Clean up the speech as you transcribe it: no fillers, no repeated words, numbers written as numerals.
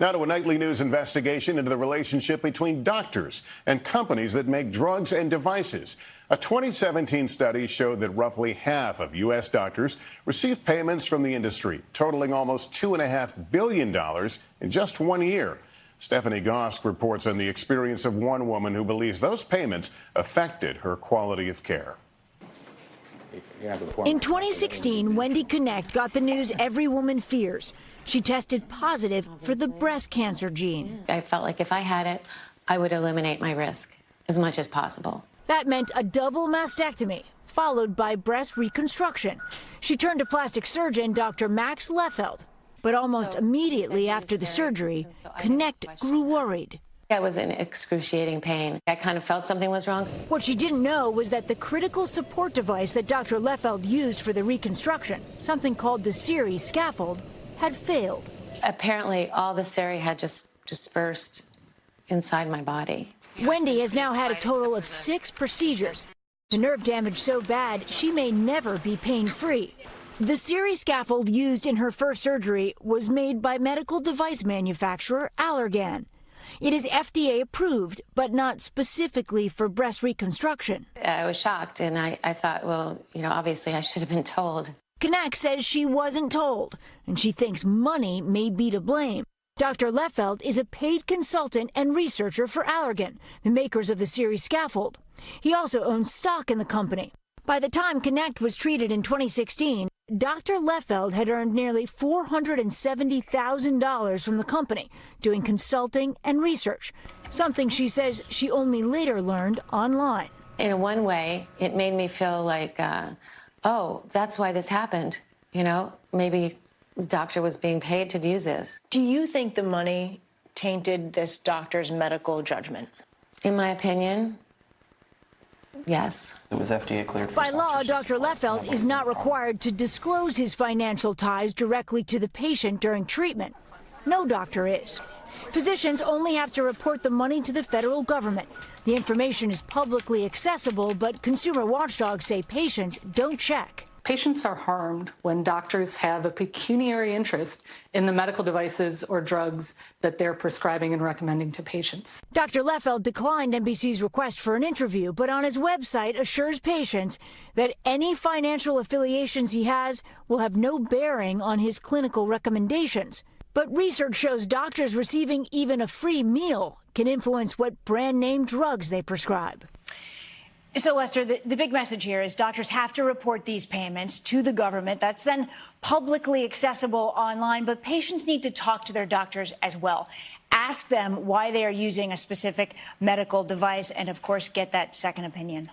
Now to a nightly news investigation into the relationship between doctors and companies that make drugs and devices. A 2017 study showed that roughly half of U.S. doctors receive payments from the industry, totaling almost $2.5 billion in just 1 year. Stephanie Gosk reports on the experience of one woman who believes those payments affected her quality of care. In 2016, Wendy Connect got the news every woman fears. She tested positive for the breast cancer gene. I felt like if I had it, I would eliminate my risk as much as possible. That meant a double mastectomy, followed by breast reconstruction. She turned to plastic surgeon Dr. Max Leffeld. But almost immediately after the surgery, Connect grew worried. I was in excruciating pain. I kind of felt something was wrong. What she didn't know was that the critical support device that Dr. Leffeld used for the reconstruction, something called the Siri scaffold, had failed. Apparently, all the Siri had just dispersed inside my body. Wendy has now had a total of 6 procedures. The nerve damage so bad, she may never be pain-free. The Siri scaffold used in her first surgery was made by medical device manufacturer Allergan. It is FDA approved, but not specifically for breast reconstruction. I was shocked, and I thought, well, obviously I should have been told. Connect says she wasn't told, and she thinks money may be to blame. Dr. Leffeld is a paid consultant and researcher for Allergan, the makers of the Siri scaffold. He also owns stock in the company. By the time Connect was treated in 2016, Dr. Leffeld had earned nearly $470,000 from the company doing consulting and research, something she says she only later learned online. In one way, it made me feel like, oh, that's why this happened. Maybe the doctor was being paid to use this. Do you think the money tainted this doctor's medical judgment? In my opinion, yes. It was FDA cleared. By law, Dr. Leffeld is not required to disclose his financial ties directly to the patient during treatment. No doctor is. Physicians only have to report the money to the federal government. The information is publicly accessible, but Consumer Watchdog say patients don't check. Patients are harmed when doctors have a pecuniary interest in the medical devices or drugs that they're prescribing and recommending to patients. Dr. Leffeld declined NBC's request for an interview, but on his website assures patients that any financial affiliations he has will have no bearing on his clinical recommendations. But research shows doctors receiving even a free meal can influence what brand name drugs they prescribe. So, Lester, the big message here is doctors have to report these payments to the government. That's then publicly accessible online, but patients need to talk to their doctors as well. Ask them why they are using a specific medical device and, of course, get that second opinion.